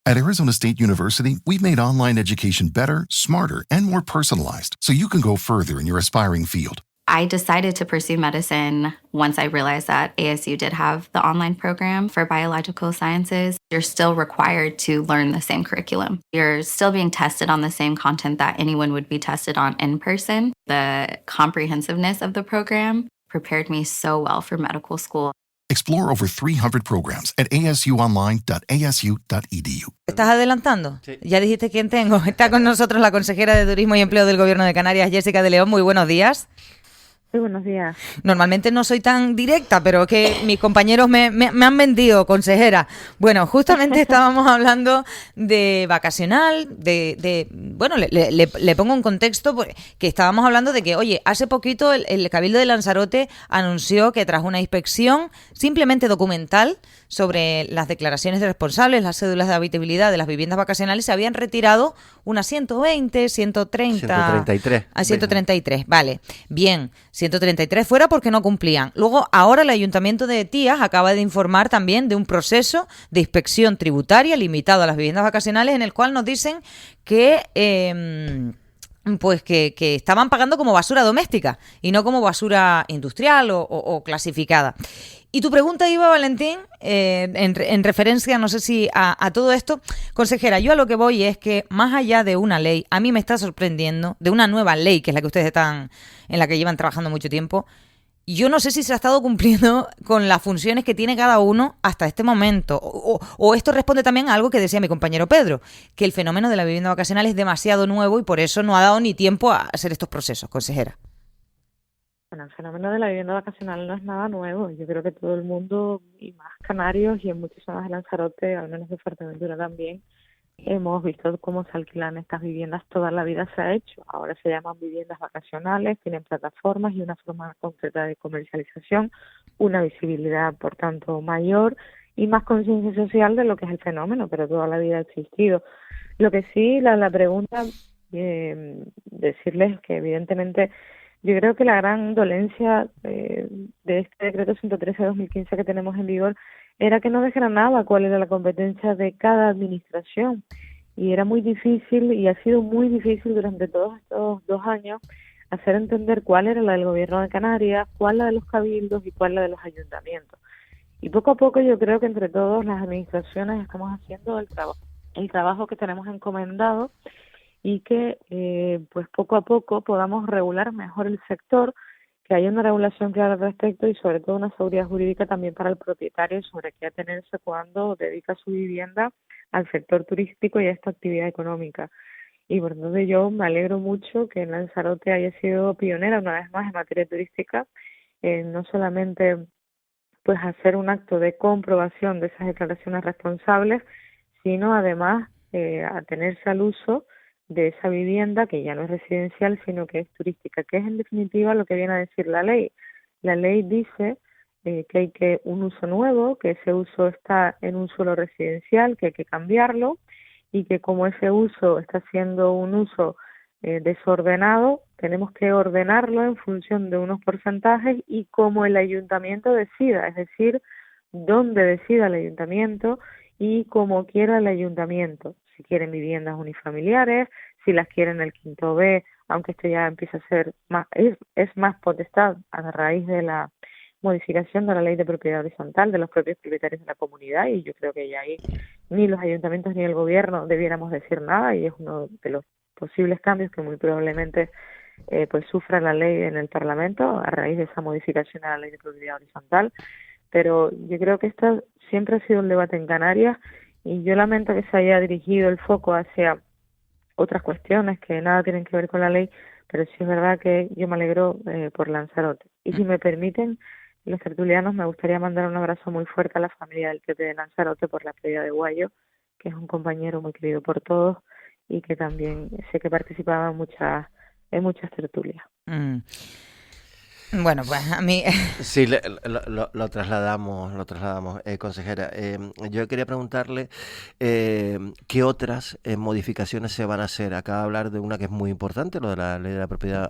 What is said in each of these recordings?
At Arizona State University, we've made online education better, smarter, and more personalized so you can go further in your aspiring field. I decided to pursue medicine once I realized that ASU did have the online program for biological sciences. You're still required to learn the same curriculum. You're still being tested on the same content that anyone would be tested on in person. The comprehensiveness of the program prepared me so well for medical school. Explore over 300 programs at asuonline.asu.edu. ¿Estás adelantando? Sí. Ya dijiste quién tengo. Está con nosotros la consejera de Turismo y Empleo del Gobierno de Canarias, Jessica de León. Muy buenos días. Sí, buenos días. Normalmente no soy tan directa, pero es que mis compañeros me han vendido, consejera. Bueno, justamente estábamos hablando de vacacional, bueno, le pongo un contexto, que estábamos hablando de que, oye, hace poquito el Cabildo de Lanzarote anunció que tras una inspección simplemente documental sobre las declaraciones de responsables, las cédulas de habitabilidad de las viviendas vacacionales, se habían retirado unas 120, 130... 133. A 133, vale. Bien, 133 fuera porque no cumplían. Luego, ahora el Ayuntamiento de Tías acaba de informar también de un proceso de inspección tributaria limitado a las viviendas vacacionales en el cual nos dicen que... pues que estaban pagando como basura doméstica y no como basura industrial o clasificada. Y tu pregunta iba, Valentín, en referencia, no sé si a todo esto. Consejera, yo a lo que voy es que más allá de una ley, a mí me está sorprendiendo, de una nueva ley, que es la que ustedes están, en la que llevan trabajando mucho tiempo, yo no sé si se ha estado cumpliendo con las funciones que tiene cada uno hasta este momento. O esto responde también a algo que decía mi compañero Pedro, que el fenómeno de la vivienda vacacional es demasiado nuevo y por eso no ha dado ni tiempo a hacer estos procesos, consejera. Bueno, el fenómeno de la vivienda vacacional no es nada nuevo. Yo creo que todo el mundo, y más canarios, y en muchas zonas de Lanzarote, al menos de Fuerteventura también, hemos visto cómo se alquilan estas viviendas. Toda la vida se ha hecho. Ahora se llaman viviendas vacacionales, tienen plataformas y una forma concreta de comercialización, una visibilidad, por tanto, mayor y más conciencia social de lo que es el fenómeno, pero toda la vida ha existido. Lo que sí, la pregunta, decirles que evidentemente yo creo que la gran dolencia de este decreto 113 de 2015 que tenemos en vigor era que no desgranaba cuál era la competencia de cada administración, y era muy difícil, y ha sido muy difícil durante todos estos 2 años, hacer entender cuál era la del Gobierno de Canarias, cuál la de los cabildos y cuál la de los ayuntamientos. Y poco a poco yo creo que entre todas las administraciones estamos haciendo el trabajo que tenemos encomendado, y que pues poco a poco podamos regular mejor el sector, que haya una regulación clara al respecto y sobre todo una seguridad jurídica también para el propietario sobre qué atenerse cuando dedica su vivienda al sector turístico y a esta actividad económica. Y por tanto yo me alegro mucho que Lanzarote haya sido pionera una vez más en materia turística, no solamente pues hacer un acto de comprobación de esas declaraciones responsables, sino además atenerse al uso de esa vivienda que ya no es residencial sino que es turística, que es en definitiva lo que viene a decir la ley. La ley dice que hay que un uso nuevo, que ese uso está en un suelo residencial, que hay que cambiarlo, y que como ese uso está siendo un uso desordenado, tenemos que ordenarlo en función de unos porcentajes y como el ayuntamiento decida, es decir, donde decida el ayuntamiento y como quiera el ayuntamiento. Si quieren viviendas unifamiliares, si las quieren el quinto B, aunque esto ya empieza a ser más, es más potestad a raíz de la modificación de la ley de propiedad horizontal de los propios propietarios de la comunidad, y yo creo que ya ahí ni los ayuntamientos ni el gobierno debiéramos decir nada, y es uno de los posibles cambios que muy probablemente pues sufra la ley en el Parlamento a raíz de esa modificación a la ley de propiedad horizontal. Pero yo creo que esto siempre ha sido un debate en Canarias, y yo lamento que se haya dirigido el foco hacia otras cuestiones que nada tienen que ver con la ley, pero sí es verdad que yo me alegro por Lanzarote. Y si me permiten, los tertulianos, me gustaría mandar un abrazo muy fuerte a la familia del Pepe de Lanzarote por la pérdida de Guayo, que es un compañero muy querido por todos y que también sé que participaba en muchas tertulias. Bueno, pues a mí Sí, lo trasladamos, lo trasladamos, consejera. Yo quería preguntarle qué otras modificaciones se van a hacer. Acaba de hablar de una que es muy importante, lo de la ley de la propiedad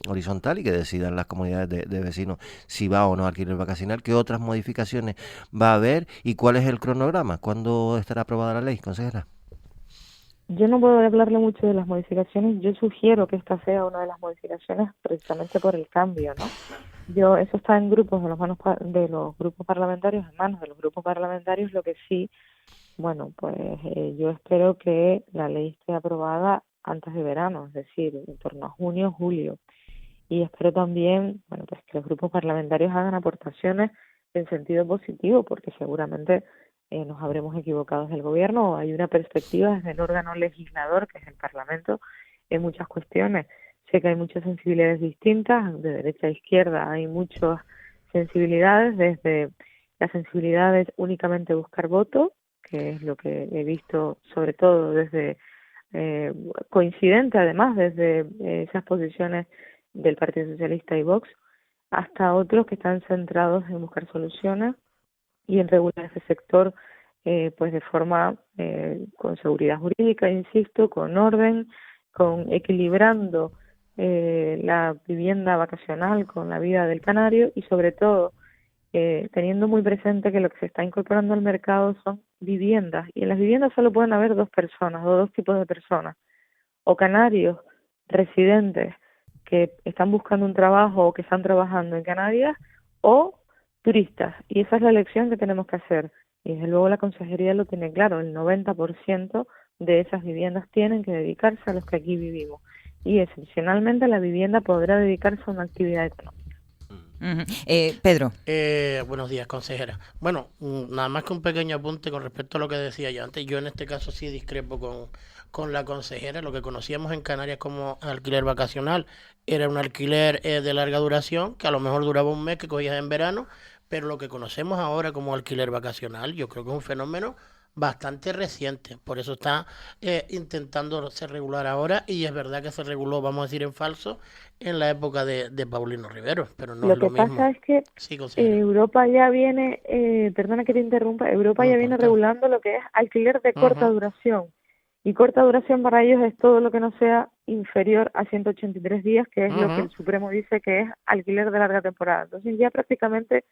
horizontal y que decidan las comunidades de vecinos si va o no a alquiler vacacional. ¿Qué otras modificaciones va a haber y cuál es el cronograma? ¿Cuándo estará aprobada la ley, consejera? Yo no puedo hablarle mucho de las modificaciones. Yo sugiero que esta sea una de las modificaciones precisamente por el cambio, ¿no? Eso está en grupos de de los grupos parlamentarios, en manos de los grupos parlamentarios. Lo que sí, bueno, pues yo espero que la ley esté aprobada antes de verano, es decir, en torno a junio, julio. Y espero también, bueno, pues que los grupos parlamentarios hagan aportaciones en sentido positivo, porque seguramente nos habremos equivocado desde el gobierno, o hay una perspectiva desde el órgano legislador, que es el Parlamento, en muchas cuestiones. Sé que hay muchas sensibilidades distintas, de derecha a izquierda hay muchas sensibilidades, desde la sensibilidad de únicamente buscar voto, que es lo que he visto sobre todo desde coincidente además desde esas posiciones del Partido Socialista y Vox, hasta otros que están centrados en buscar soluciones y en regular ese sector pues de forma con seguridad jurídica, insisto, con orden, con equilibrando la vivienda vacacional con la vida del canario y sobre todo teniendo muy presente que lo que se está incorporando al mercado son viviendas y en las viviendas solo pueden haber dos personas o dos tipos de personas, o canarios residentes que están buscando un trabajo o que están trabajando en Canarias o turistas. Y esa es la elección que tenemos que hacer. Y desde luego la consejería lo tiene claro, el 90% de esas viviendas tienen que dedicarse a los que aquí vivimos. Y excepcionalmente la vivienda podrá dedicarse a una actividad económica. Pedro. Buenos días, consejera. Bueno, nada más que un pequeño apunte con respecto a lo que decía yo antes. Yo en este caso sí discrepo con la consejera. Lo que conocíamos en Canarias como alquiler vacacional era un alquiler de larga duración, que a lo mejor duraba un mes, que cogías en verano, pero lo que conocemos ahora como alquiler vacacional, yo creo que es un fenómeno bastante reciente. Por eso está intentando ser regular ahora y es verdad que se reguló, vamos a decir en falso, en la época de Paulino Rivero, pero no Lo es lo que pasa mismo. es que Sí, consejera. Europa ya viene, perdona que te interrumpa, Europa No ya viene importa. regulando lo que es alquiler de corta Ujú. duración. Y corta duración para ellos es todo lo que no sea inferior a 183 días, que es lo que el Ujú. Supremo dice que es alquiler de larga temporada. Entonces ya prácticamente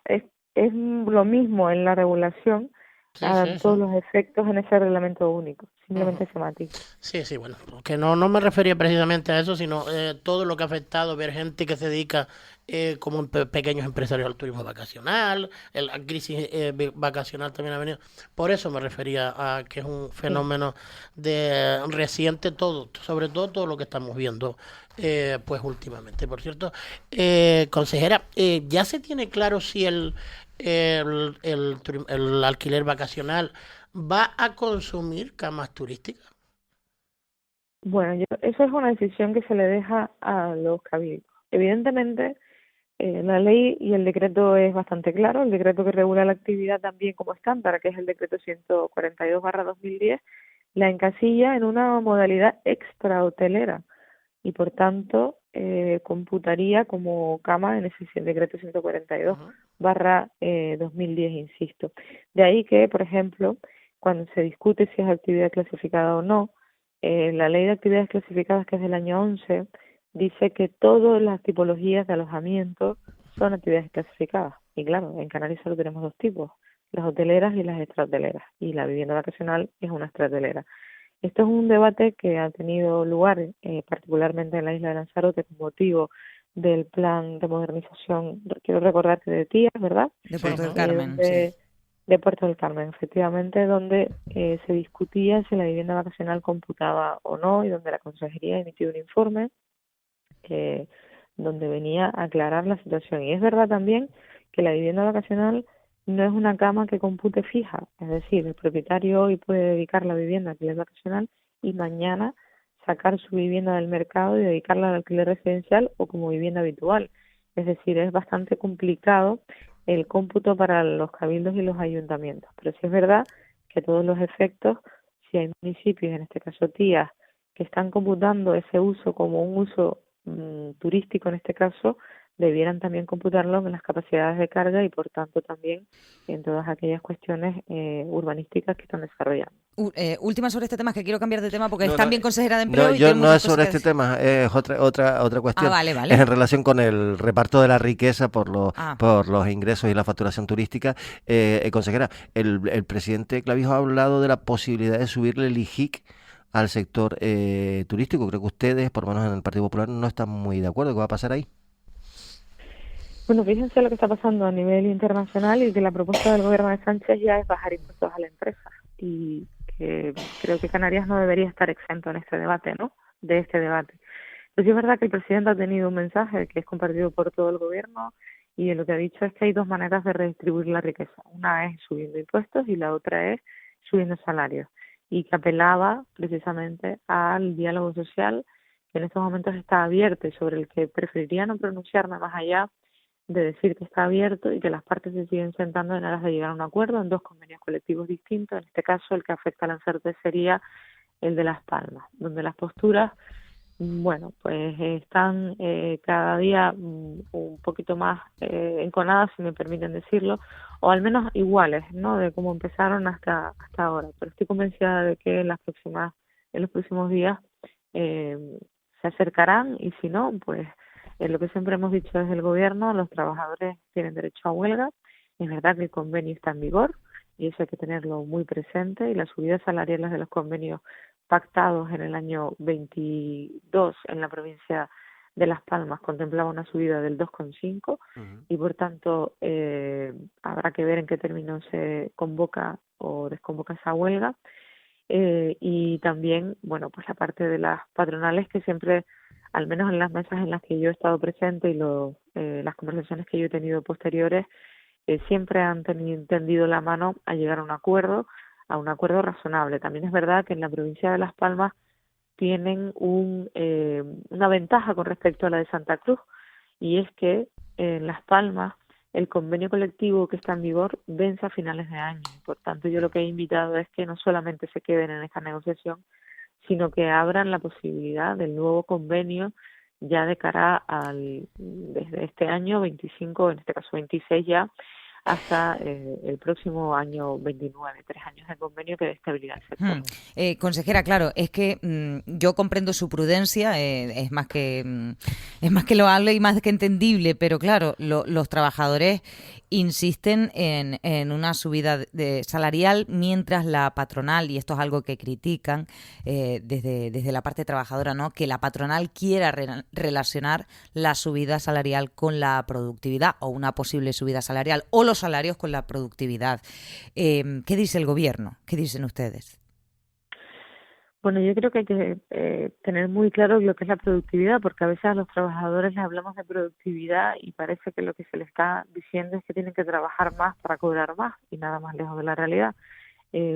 es lo mismo en la regulación Sí, a sí, sí. todos los efectos en ese reglamento único, Ujú. simplemente ese matiz. Sí, sí, bueno, que no me refería precisamente a eso, sino todo lo que ha afectado, ver gente que se dedica como pequeños empresarios al turismo vacacional, la crisis vacacional también ha venido. Por eso me refería a que es un Sí. fenómeno de reciente todo, sobre todo lo que estamos viendo pues últimamente. Por cierto, consejera, ¿ya se tiene claro si el alquiler vacacional va a consumir camas turísticas? Bueno, eso es una decisión que se le deja a los cabildos. Evidentemente, la ley y el decreto es bastante claro. El decreto que regula la actividad también como estándar, que es el decreto 142/2010, la encasilla en una modalidad extrahotelera y por tanto computaría como cama en ese decreto 142/2010, insisto. De ahí que, por ejemplo, cuando se discute si es actividad clasificada o no, la ley de actividades clasificadas, que es del año 11, dice que todas las tipologías de alojamiento son actividades clasificadas. Y claro, en Canarias solo tenemos dos tipos, las hoteleras y las extrahoteleras. Y la vivienda vacacional es una extrahotelera. Esto es un debate que ha tenido lugar particularmente en la isla de Lanzarote con motivo del plan de modernización, quiero recordarte de Tías, ¿verdad? De Puerto del Ujú. Carmen, sí. De Puerto del Carmen, efectivamente, donde se discutía si la vivienda vacacional computaba o no y donde la consejería emitió un informe eh, donde venía a aclarar la situación. Y es verdad también que la vivienda vacacional no es una cama que compute fija, es decir, el propietario hoy puede dedicar la vivienda a alquiler vacacional y mañana sacar su vivienda del mercado y dedicarla al alquiler residencial o como vivienda habitual. Es decir, es bastante complicado el cómputo para los cabildos y los ayuntamientos. Pero sí es verdad que a todos los efectos, si hay municipios, en este caso Tías, que están computando ese uso como un uso turístico en este caso, debieran también computarlo en las capacidades de carga y por tanto también en todas aquellas cuestiones urbanísticas que están desarrollando. Última sobre este tema, que quiero cambiar de tema porque No, es no, también consejera de empleo y yo tiene no muchas es cosas sobre que este decir. tema, es otra cuestión. Vale, vale. Es en relación con el reparto de la riqueza por los ingresos y la facturación turística. Consejera, el presidente Clavijo ha hablado de la posibilidad de subirle el IJIC al sector turístico. Creo que ustedes, por lo menos en el Partido Popular, no están muy de acuerdo. ¿Qué va a pasar ahí? Bueno, fíjense lo que está pasando a nivel internacional y que la propuesta del gobierno de Sánchez ya es bajar impuestos a la empresa y que creo que Canarias no debería estar exento en este debate, ¿no? De este debate. Pero sí es verdad que el presidente ha tenido un mensaje que es compartido por todo el gobierno y lo que ha dicho es que hay dos maneras de redistribuir la riqueza. Una es subiendo impuestos y la otra es subiendo salarios. Y que apelaba precisamente al diálogo social que en estos momentos está abierto y sobre el que preferiría no pronunciarme más allá de decir que está abierto y que las partes se siguen sentando en aras de llegar a un acuerdo en dos convenios colectivos distintos. En este caso, el que afecta a Lanzarote sería el de Las Palmas, donde las posturas, bueno, pues están cada día un poquito más enconadas, si me permiten decirlo, o al menos iguales, ¿no? De cómo empezaron hasta ahora. Pero estoy convencida de que en los próximos días se acercarán y si no, pues lo que siempre hemos dicho desde el gobierno, los trabajadores tienen derecho a huelga. Es verdad que el convenio está en vigor y eso hay que tenerlo muy presente y las subidas salariales de los convenios pactados en el año 22 en la provincia de Las Palmas contemplaba una subida del 2,5 y por tanto habrá que ver en qué términos se convoca o desconvoca esa huelga. Y también, bueno, pues la parte de las patronales que siempre, al menos en las mesas en las que yo he estado presente y las conversaciones que yo he tenido posteriores, siempre han tendido la mano a llegar a un acuerdo razonable. También es verdad que en la provincia de Las Palmas tienen una ventaja con respecto a la de Santa Cruz, y es que en Las Palmas el convenio colectivo que está en vigor vence a finales de año. Por tanto, yo lo que he invitado es que no solamente se queden en esta negociación, sino que abran la posibilidad del nuevo convenio ya de cara desde este año 25, en este caso 26 ya, hasta el próximo año 29, 3 años de convenio que dé estabilidad al sector. Consejera, claro, es que yo comprendo su prudencia, es más que loable y más que entendible, pero claro, los trabajadores insisten en una subida salarial mientras la patronal, y esto es algo que critican desde la parte trabajadora, ¿no? Que la patronal quiera relacionar la subida salarial con la productividad o una posible subida salarial o los salarios con la productividad. ¿Qué dice el gobierno? ¿Qué dicen ustedes? Bueno, yo creo que hay que tener muy claro lo que es la productividad, porque a veces a los trabajadores les hablamos de productividad y parece que lo que se les está diciendo es que tienen que trabajar más para cobrar más y nada más lejos de la realidad.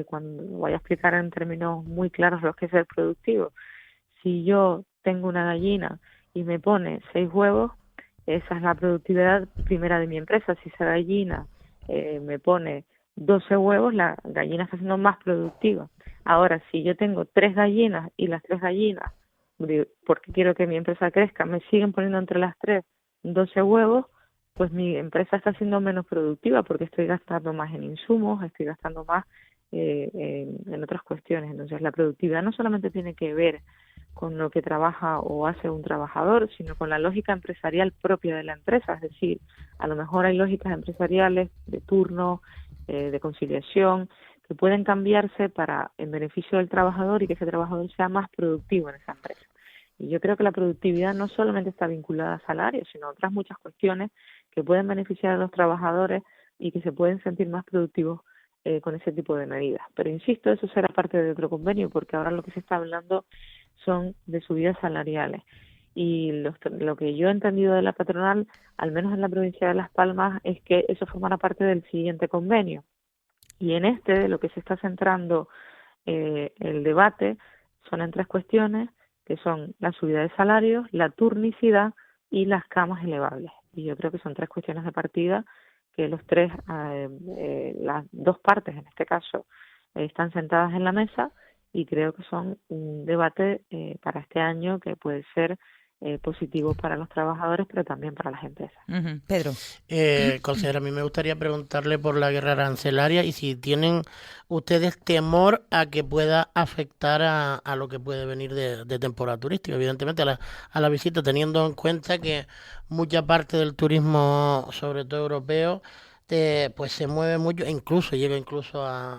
Cuando voy a explicar en términos muy claros lo que es ser productivo. Si yo tengo una gallina y me pone 6 huevos, esa es la productividad primera de mi empresa. Si esa gallina me pone 12 huevos, la gallina está siendo más productiva. Ahora, si yo tengo 3 gallinas y las 3 gallinas, porque quiero que mi empresa crezca, me siguen poniendo entre las 3 12 huevos, pues mi empresa está siendo menos productiva porque estoy gastando más en insumos, estoy gastando más en otras cuestiones. Entonces, la productividad no solamente tiene que ver con lo que trabaja o hace un trabajador, sino con la lógica empresarial propia de la empresa. Es decir, a lo mejor hay lógicas empresariales de turno, de conciliación, que pueden cambiarse en beneficio del trabajador y que ese trabajador sea más productivo en esa empresa. Y yo creo que la productividad no solamente está vinculada a salarios, sino a otras muchas cuestiones que pueden beneficiar a los trabajadores y que se pueden sentir más productivos con ese tipo de medidas. Pero insisto, eso será parte de otro convenio, porque ahora lo que se está hablando son de subidas salariales. Y lo que yo he entendido de la patronal, al menos en la provincia de Las Palmas, es que eso formará parte del siguiente convenio. Y en de lo que se está centrando el debate son en 3 cuestiones, que son la subida de salarios, la turnicidad y las camas elevables. Y yo creo que son 3 cuestiones de partida que las 2 partes en este caso están sentadas en la mesa y creo que son un debate para este año que puede ser positivo para los trabajadores, pero también para las empresas. Pedro. Consejera, a mí me gustaría preguntarle por la guerra arancelaria y si tienen ustedes temor a que pueda afectar a lo que puede venir de temporada turística, evidentemente a la visita, teniendo en cuenta que mucha parte del turismo, sobre todo europeo, pues se mueve mucho e incluso llega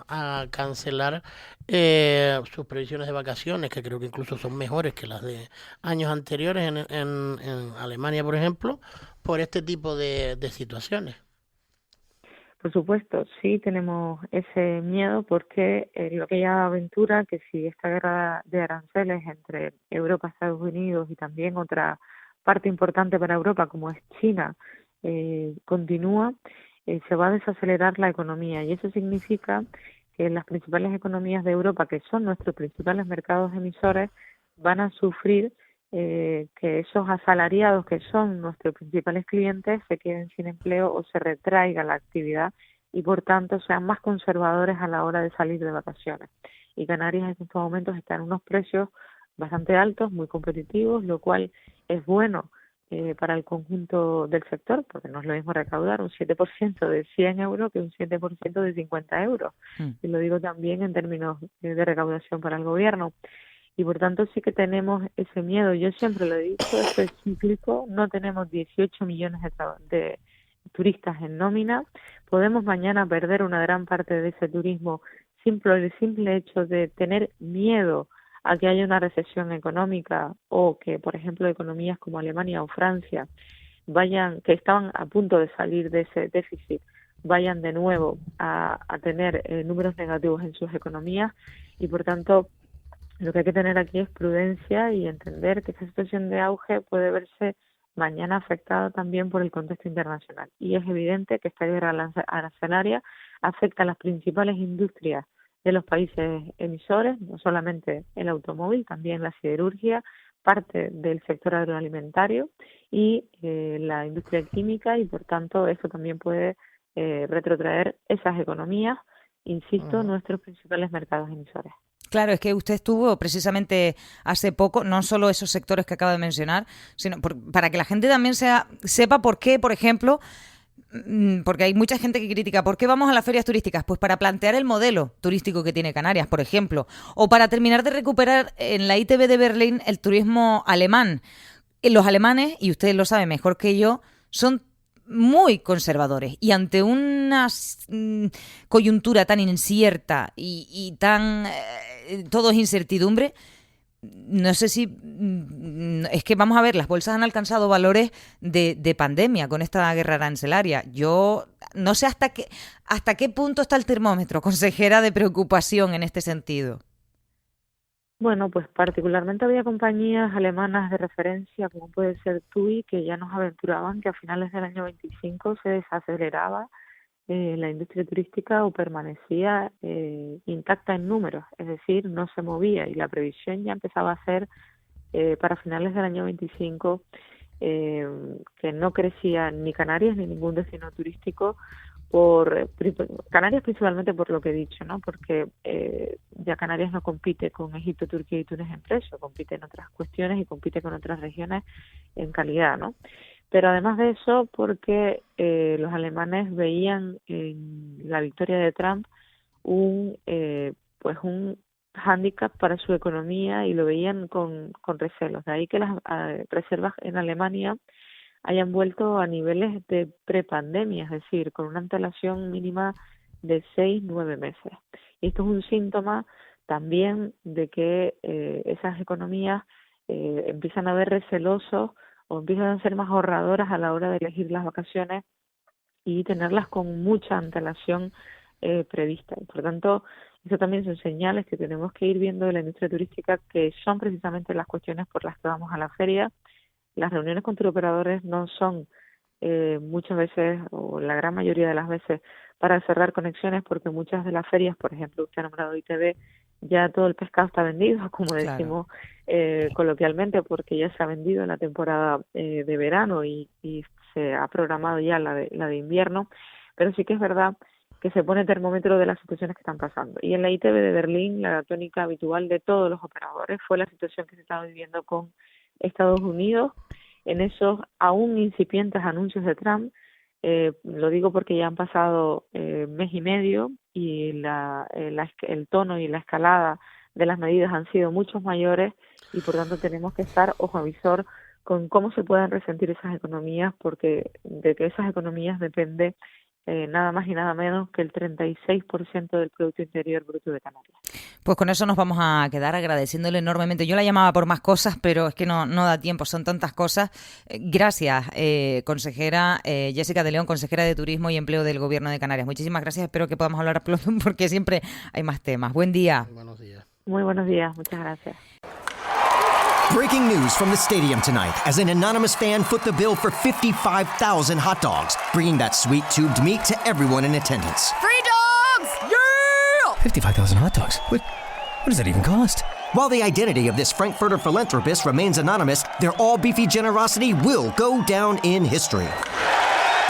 a cancelar sus previsiones de vacaciones, que creo que incluso son mejores que las de años anteriores en Alemania, por ejemplo, por este tipo de situaciones. Por supuesto, sí tenemos ese miedo porque lo que ella aventura, que si esta guerra de aranceles entre Europa y Estados Unidos y también otra parte importante para Europa como es China continúa, se va a desacelerar la economía y eso significa que las principales economías de Europa, que son nuestros principales mercados emisores, van a sufrir que esos asalariados que son nuestros principales clientes se queden sin empleo o se retraiga la actividad y por tanto sean más conservadores a la hora de salir de vacaciones. Y Canarias en estos momentos está en unos precios bastante altos, muy competitivos, lo cual es bueno para el conjunto del sector, porque no es lo mismo recaudar un 7% de 100 euros que un 7% de 50 euros. Y lo digo también en términos de recaudación para el gobierno. Y por tanto sí que tenemos ese miedo. Yo siempre lo he dicho, esto es cíclico, no tenemos 18 millones de turistas en nómina. Podemos mañana perder una gran parte de ese turismo el simple hecho de tener miedo a que haya una recesión económica o que, por ejemplo, economías como Alemania o Francia que estaban a punto de salir de ese déficit, vayan de nuevo a tener números negativos en sus economías y, por tanto, lo que hay que tener aquí es prudencia y entender que esta situación de auge puede verse mañana afectada también por el contexto internacional. Y es evidente que esta guerra arancelaria afecta a las principales industrias de los países emisores, no solamente el automóvil, también la siderurgia, parte del sector agroalimentario y la industria química y por tanto esto también puede retrotraer esas economías, insisto, nuestros principales mercados emisores. Claro, es que usted estuvo precisamente hace poco, no solo esos sectores que acaba de mencionar, sino para que la gente también sepa por qué, por ejemplo, porque hay mucha gente que critica, ¿por qué vamos a las ferias turísticas? Pues para plantear el modelo turístico que tiene Canarias, por ejemplo, o para terminar de recuperar en la ITB de Berlín el turismo alemán. Los alemanes, y usted lo sabe mejor que yo, son muy conservadores y ante una coyuntura tan incierta y tan todo es incertidumbre, no sé si es que vamos a ver, las bolsas han alcanzado valores de pandemia con esta guerra arancelaria. Yo no sé hasta qué punto está el termómetro, consejera, de preocupación en este sentido. Bueno, pues particularmente había compañías alemanas de referencia, como puede ser TUI, que ya nos aventuraban que a finales del año 25 se desaceleraba la industria turística o permanecía intacta en números, es decir, no se movía y la previsión ya empezaba a ser para finales del año 25 que no crecía ni Canarias ni ningún destino turístico Canarias principalmente por lo que he dicho, ¿no? Porque ya Canarias no compite con Egipto, Turquía y Túnez en precio, compite en otras cuestiones y compite con otras regiones en calidad, ¿no? Pero además de eso, porque los alemanes veían en la victoria de Trump un hándicap para su economía y lo veían con recelos. De ahí que las reservas en Alemania hayan vuelto a niveles de prepandemia, es decir, con una antelación mínima de 6-9 meses. Y esto es un síntoma también de que esas economías empiezan a ver recelosos o empiezan a ser más ahorradoras a la hora de elegir las vacaciones y tenerlas con mucha antelación prevista. Y por tanto, eso también son señales que tenemos que ir viendo de la industria turística, que son precisamente las cuestiones por las que vamos a la feria. Las reuniones con turoperadores no son muchas veces, o la gran mayoría de las veces, para cerrar conexiones, porque muchas de las ferias, por ejemplo, usted ha nombrado ITB, ya todo el pescado está vendido, como decimos coloquialmente, porque ya se ha vendido en la temporada de verano y se ha programado ya la de invierno, pero sí que es verdad que se pone termómetro de las situaciones que están pasando. Y en la ITB de Berlín, la tónica habitual de todos los operadores fue la situación que se estaba viviendo con Estados Unidos en esos aún incipientes anuncios de Trump. Lo digo porque ya han pasado mes y medio y el tono y la escalada de las medidas han sido mucho mayores y por tanto tenemos que estar ojo a visor con cómo se puedan resentir esas economías, porque de que esas economías depende nada más y nada menos que el 36% del Producto Interior Bruto de Canarias. Pues con eso nos vamos a quedar agradeciéndole enormemente. Yo la llamaba por más cosas, pero es que no da tiempo, son tantas cosas. Gracias, consejera Jessica de León, consejera de Turismo y Empleo del Gobierno de Canarias. Muchísimas gracias, espero que podamos hablar pronto porque siempre hay más temas. Buen día. Buenos días. Muy buenos días, muchas gracias. Breaking news from the stadium tonight as an anonymous fan foot the bill for 55,000 hot dogs, bringing that sweet tubed meat to everyone in attendance. Free dogs! Yeah! 55,000 hot dogs? What does that even cost? While the identity of this Frankfurter philanthropist remains anonymous, their all-beefy generosity will go down in history.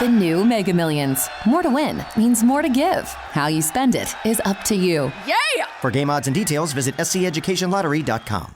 The new Mega Millions. More to win means more to give. How you spend it is up to you. Yeah! For game odds and details, visit sceducationlottery.com.